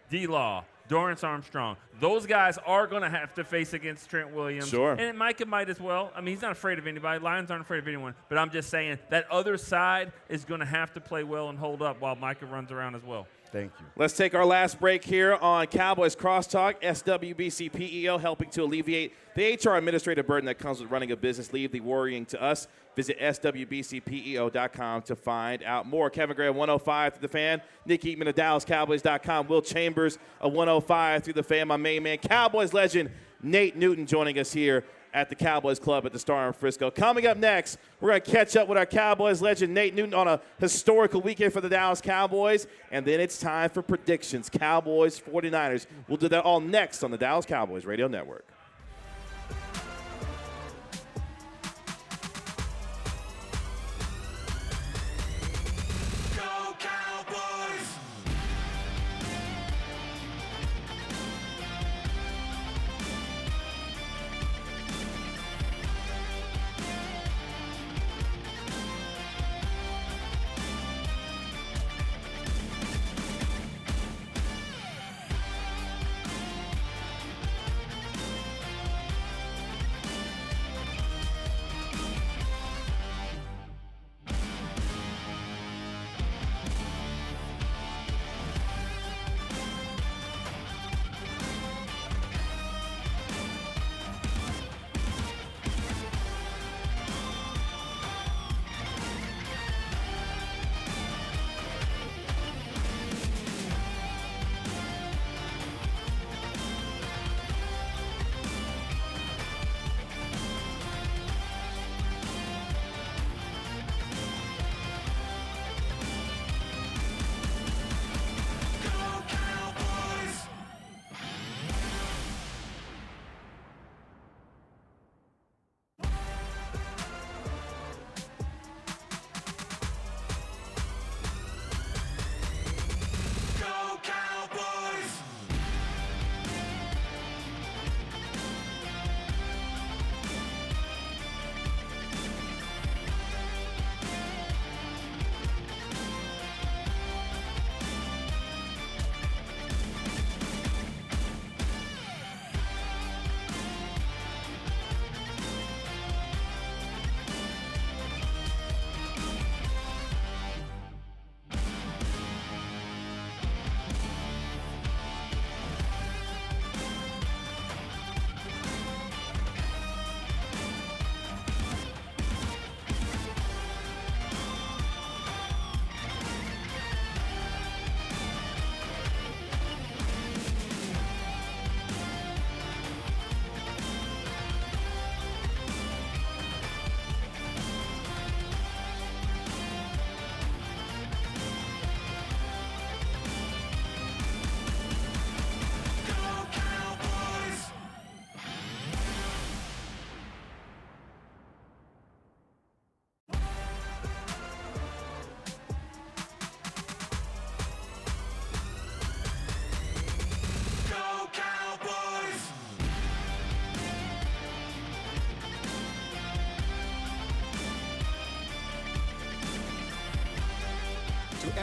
D-Law, Dorrance Armstrong. Those guys are going to have to face against Trent Williams. Sure. And Micah might as well. I mean, he's not afraid of anybody. Lions aren't afraid of anyone. But I'm just saying that other side is going to have to play well and hold up while Micah runs around as well. Thank you. Let's take our last break here on Cowboys Crosstalk. SWBC PEO helping to alleviate the HR administrative burden that comes with running a business. Leave the worrying to us. Visit SWBCPEO.com to find out more. Kevin Gray, 105 through the fan. Nick Eatman of DallasCowboys.com. Will Chambers of 105 through the fan. My main man, Cowboys legend Nate Newton, joining us here at the Cowboys Club at the Star in Frisco. Coming up next, we're going to catch up with our Cowboys legend Nate Newton on a historical weekend for the Dallas Cowboys. And then it's time for predictions. Cowboys, 49ers. We'll do that all next on the Dallas Cowboys Radio Network. Go Cowboys!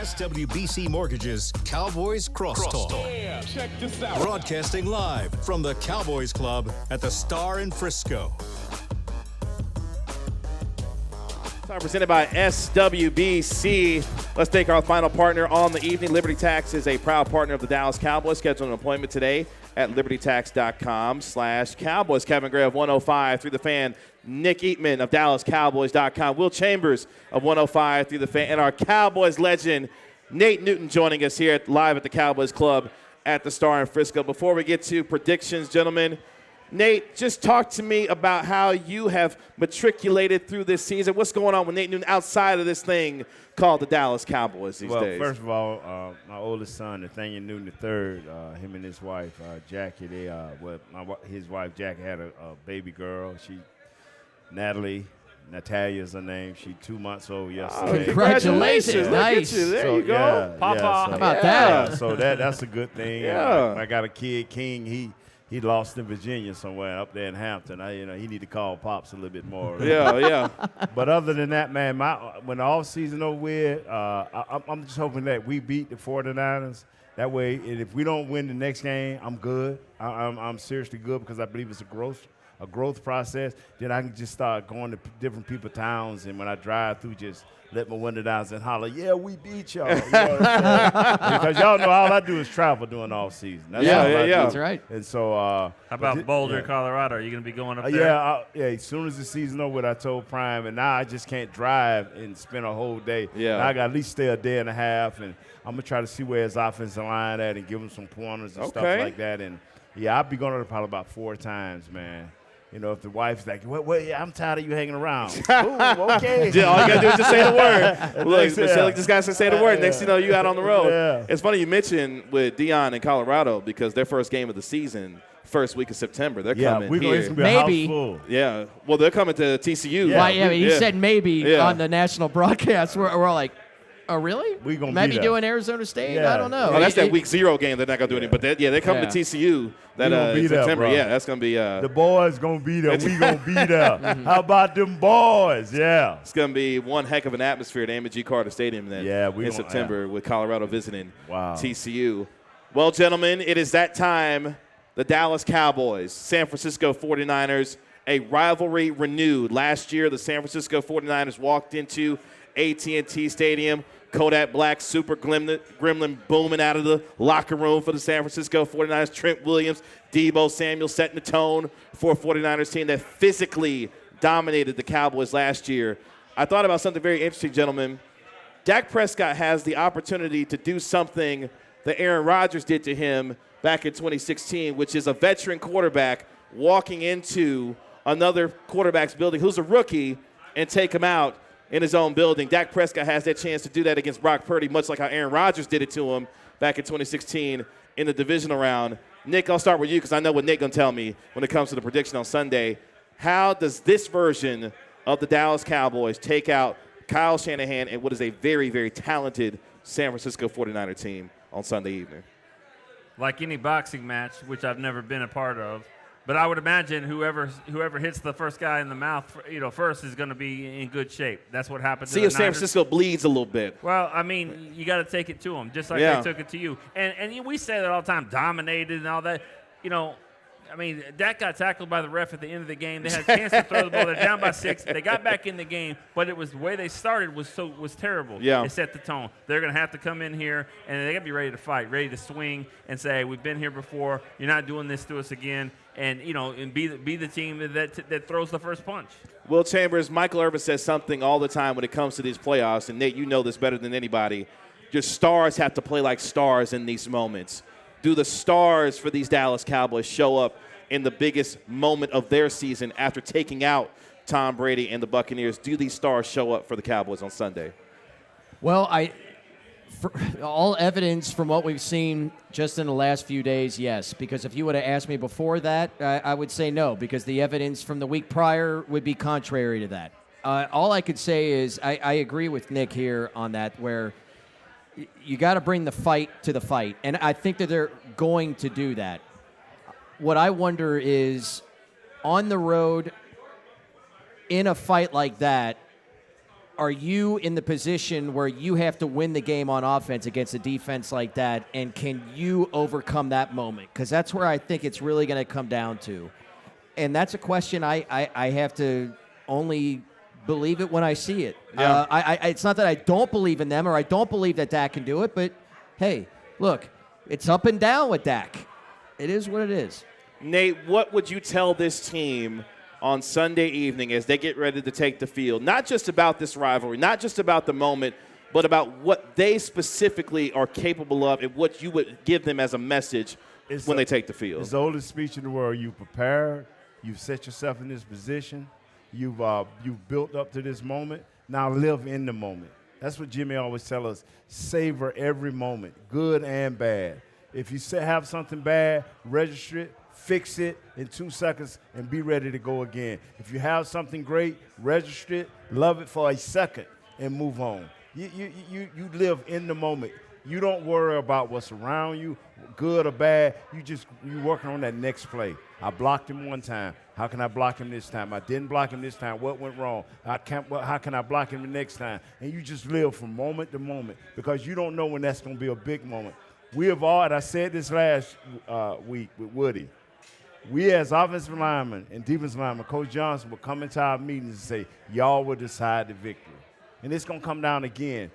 SWBC Mortgage's Cowboys Crosstalk. Yeah, check this out. Broadcasting live from the Cowboys Club at the Star in Frisco. Time presented by SWBC. Let's take our final partner on the evening. Liberty Tax is a proud partner of the Dallas Cowboys. Schedule an appointment today at libertytax.com/Cowboys. Kevin Gray of 105 through the fan. Nick Eatman of DallasCowboys.com. Will Chambers of 105 through the fan. And our Cowboys legend, Nate Newton, joining us here live at the Cowboys Club at the Star in Frisco. Before we get to predictions, gentlemen, Nate, just talk to me about how you have matriculated through this season. What's going on with Nate Newton outside of this thing called the Dallas Cowboys these days? Well, first of all, my oldest son, Nathaniel Newton III, him and his wife, Jackie, his wife, Jackie, had a baby girl. Natalia is her name. She's 2 months old yesterday. Congratulations. Nice. There you go. Papa. How about that? So that's a good thing. Yeah. I got a kid, King. He lost in Virginia somewhere up there in Hampton. He need to call Pops a little bit more. Yeah. But other than that, man, when the offseason over with, I'm just hoping that we beat the 49ers. That way, and if we don't win the next game, I'm good. I'm seriously good because I believe it's a growth process. Then I can just start going to different people's towns, and when I drive through, just let my window down and holler, yeah, we beat y'all. You know what I'm saying? Because y'all know all I do is travel during off season. That's all I do. That's right. And so, How about Boulder, Colorado? Are you going to be going up there? As soon as the season over, I told Prime, and now I just can't drive and spend a whole day. Yeah. Now I got to at least stay a day and a half, and I'm going to try to see where his offensive line at and give him some pointers and stuff like that. And, I'll be going to probably about 4 times, man. If the wife's like, I'm tired of you hanging around. Ooh, okay. All you got to do is just say the word. Look, Michelle just got to say the word. Next thing you know, you out on the road. Yeah. It's funny you mentioned with Dion in Colorado because their first game of the season, first week of September, they're coming here. It's gonna be Maybe. a house full. Yeah. Well, they're coming to TCU. Right, he said maybe Yeah. on the national broadcast. We're all like, oh, really? We gonna Maybe be there. doing Arizona State? Yeah. I don't know. Oh, that's that week 0 game. They're not going to do anything. But they're coming Yeah. to TCU that gonna be in there, September. bro. Yeah, that's going to be The boys gonna be there. We gonna be there. How about them boys? Yeah. it's going to be one heck of an atmosphere at AMG Carter Stadium then in September with Colorado visiting TCU. Well, gentlemen, it is that time. The Dallas Cowboys, San Francisco 49ers, a rivalry renewed. Last year, the San Francisco 49ers walked into AT&T Stadium. Kodak Black, super gremlin booming out of the locker room for the San Francisco 49ers. Trent Williams, Deebo Samuel setting the tone for a 49ers team that physically dominated the Cowboys last year. I thought about something very interesting, gentlemen. Dak Prescott has the opportunity to do something that Aaron Rodgers did to him back in 2016, which is a veteran quarterback walking into another quarterback's building who's a rookie and take him out in his own building. Dak Prescott has that chance to do that against Brock Purdy, much like how Aaron Rodgers did it to him back in 2016 in the divisional round. Nick, I'll start with you because I know what Nick going to tell me when it comes to the prediction on Sunday. How does this version of the Dallas Cowboys take out Kyle Shanahan and what is a very, very talented San Francisco 49er team on Sunday evening? Like any boxing match, which I've never been a part of, but I would imagine whoever hits the first guy in the mouth, first is going to be in good shape. That's what happened. See if San Francisco bleeds a little bit. Well, I mean, you got to take it to them, just like they took it to you. And we say that all the time, dominated and all that. I mean, Dak got tackled by the ref at the end of the game. They had a chance to throw the ball. They're down by 6. They got back in the game, but it was the way they started was terrible. Yeah. It set the tone. They're going to have to come in here, and they got to be ready to fight, ready to swing and say, we've been here before. You're not doing this to us again. And, and be the team that throws the first punch. Will Chambers, Michael Irvin says something all the time when it comes to these playoffs, and Nate, you know this better than anybody. Your stars have to play like stars in these moments. Do the stars for these Dallas Cowboys show up in the biggest moment of their season after taking out Tom Brady and the Buccaneers? Do these stars show up for the Cowboys on Sunday? Well, for all evidence from what we've seen just in the last few days, yes. Because if you would have asked me before that, I would say no, because the evidence from the week prior would be contrary to that. All I could say is I agree with Nick here on that, where you got to bring the fight to the fight. And I think that they're going to do that. What I wonder is, on the road, in a fight like that, are you in the position where you have to win the game on offense against a defense like that, and can you overcome that moment? Because that's where I think it's really going to come down to. And that's a question I have to only believe it when I see it. Yeah. It's not that I don't believe in them or I don't believe that Dak can do it, but, hey, look, it's up and down with Dak. It is what it is. Nate, what would you tell this team on Sunday evening as they get ready to take the field? Not just about this rivalry, not just about the moment, but about what they specifically are capable of and what you would give them as a message when they take the field. It's the oldest speech in the world. You prepared. You've set yourself in this position. You've built up to this moment. Now live in the moment. That's what Jimmy always tells us. Savor every moment, good and bad. If you have something bad, register it, fix it in 2 seconds, and be ready to go again. If you have something great, register it, love it for a second, and move on. You live in the moment. You don't worry about what's around you, good or bad. You working on that next play. I blocked him one time. How can I block him this time? I didn't block him this time. What went wrong? How can I block him the next time? And you just live from moment to moment because you don't know when that's going to be a big moment. We have all, and I said this last week with Woody, we as offensive linemen and defensive linemen, Coach Johnson will come into our meetings and say, y'all will decide the victory. And it's going to come down again.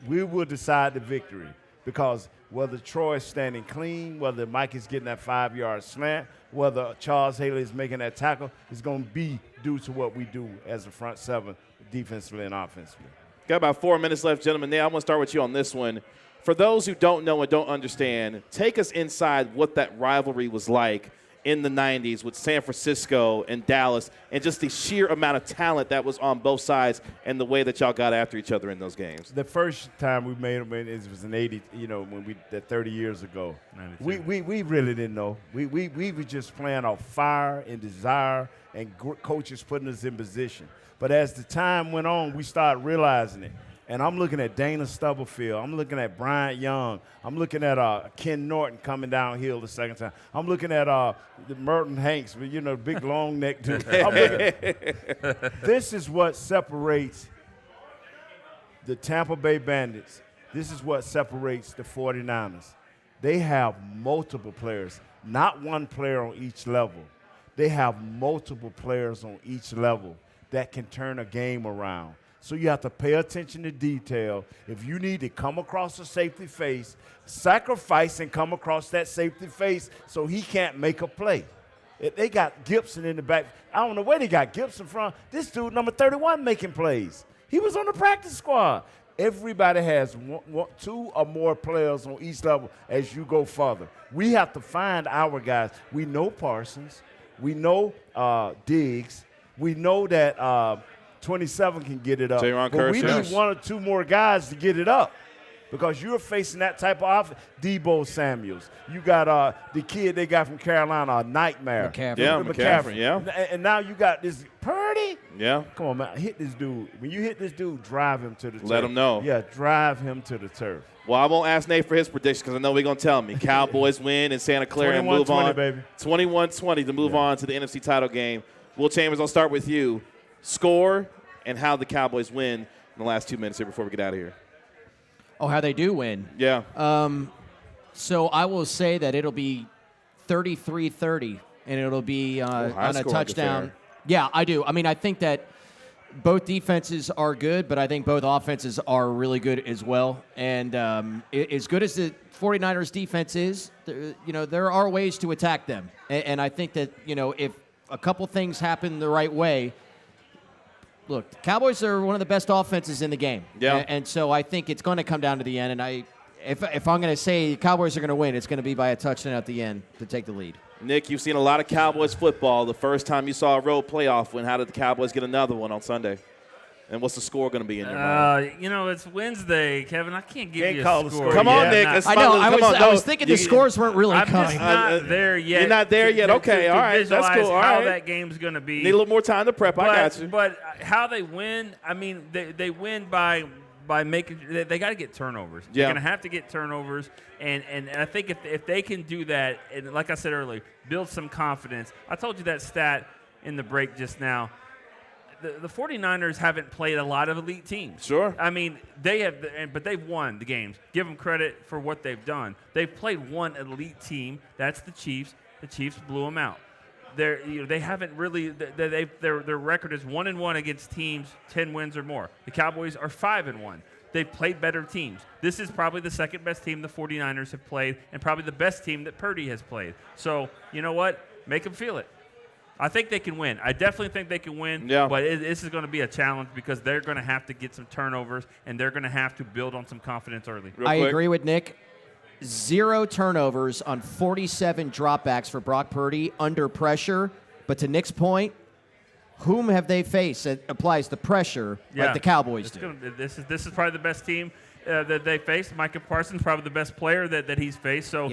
We will decide the victory because whether Troy is standing clean, whether Mike is getting that 5-yard slant, whether Charles Haley is making that tackle, is going to be due to what we do as a front seven, defensively and offensively. Got about 4 minutes left, gentlemen. Nate, I want to start with you on this one. For those who don't know and don't understand, take us inside what that rivalry was like in the 90s with San Francisco and Dallas and just the sheer amount of talent that was on both sides and the way that y'all got after each other in those games. The first time we made them, it was in 80, that 30 years ago. We really didn't know. We were just playing off fire and desire and coaches putting us in position. But as the time went on, we started realizing it. And I'm looking at Dana Stubblefield. I'm looking at Bryant Young. I'm looking at Ken Norton coming downhill the second time. I'm looking at the Merton Hanks, big long neck dude. This is what separates the Tampa Bay Bandits. This is what separates the 49ers. They have multiple players, not one player on each level. They have multiple players on each level that can turn a game around. So you have to pay attention to detail. If you need to come across a safety face, sacrifice and come across that safety face so he can't make a play. If they got Gibson in the back. I don't know where they got Gibson from. This dude, number 31, making plays. He was on the practice squad. Everybody has two or more players on each level as you go further. We have to find our guys. We know Parsons. We know Diggs. We know that 27 can get it up. But we need one or two more guys to get it up because you're facing that type of offense. Debo Samuels. You got the kid they got from Carolina, a nightmare. McCaffrey, yeah. And now you got this Purdy. Yeah. Come on, man. Hit this dude. When you hit this dude, drive him to the turf. Let him know. Yeah, drive him to the turf. Well, I won't ask Nate for his prediction because I know he's going to tell me. Cowboys win in Santa Clara and move on. 21-20 to move on to the NFC title game. Will Chambers, I'll start with you. Score and how the Cowboys win in the last 2 minutes here before we get out of here. Oh, how they do win. Yeah. So I will say that it'll be 33-30, and it'll be on a touchdown. Yeah, I do. I mean, I think that both defenses are good, but I think both offenses are really good as well. And as good as the 49ers defense is, there are ways to attack them. And I think that, if a couple things happen the right way, look, the Cowboys are one of the best offenses in the game. Yeah. And so I think it's going to come down to the end. And if I'm going to say the Cowboys are going to win, it's going to be by a touchdown at the end to take the lead. Nick, you've seen a lot of Cowboys football. The first time you saw a road playoff win, how did the Cowboys get another one on Sunday? And what's the score going to be in your mind? It's Wednesday, Kevin. I can't give you a score. Come on, Nick. I know. I was thinking the scores weren't really coming. I'm just not there yet. You're not there yet? Okay, all right. That's cool. All how right. that game's going to be. Need a little more time to prep. I got you. But how they win, I mean, they win by making – they got to get turnovers. Yeah. They're going to have to get turnovers. And I think if they can do that, and like I said earlier, build some confidence. I told you that stat in the break just now. the 49ers haven't played a lot of elite teams. Sure. I mean, they have, but they've won the games. Give them credit for what they've done. They've played one elite team. That's the Chiefs. The Chiefs blew them out. They haven't really. Their record is 1-1 against teams 10 wins or more. The Cowboys are 5-1. They've played better teams. This is probably the second best team the 49ers have played, and probably the best team that Purdy has played. So you know what? Make them feel it. I think they can win. I definitely think they can win. Yeah. But this is going to be a challenge because they're going to have to get some turnovers, and they're going to have to build on some confidence early. I agree with Nick. 0 turnovers on 47 dropbacks for Brock Purdy under pressure. But to Nick's point, whom have they faced that applies the pressure like the Cowboys do? This is probably the best team that they faced. Micah Parsons probably the best player that he's faced. So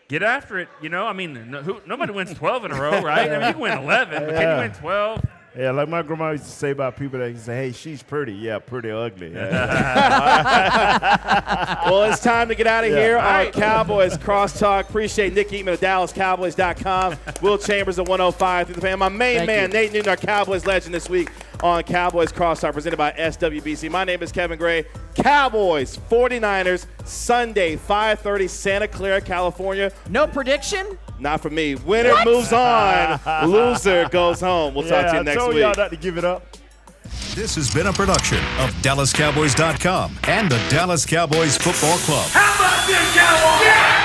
get after it. You know, I mean, nobody wins 12 in a row, right? I mean, you can win 11, but can you win 12? Yeah, like my grandma used to say about people that say, hey, she's pretty. Yeah, pretty ugly. Well, it's time to get out of here on Cowboys Crosstalk. Appreciate Nick Eatman of DallasCowboys.com. Will Chambers of 105 through the fan. My main man, Nate Newton, our Cowboys legend this week on Cowboys Crosstalk, presented by SWBC. My name is Kevin Gray. Cowboys, 49ers, Sunday, 5:30, Santa Clara, California. No prediction? Not for me. Winner moves on. Loser goes home. We'll talk to you next week. I told y'all not to give it up. This has been a production of DallasCowboys.com and the Dallas Cowboys Football Club. How about this, Cowboys? Yeah!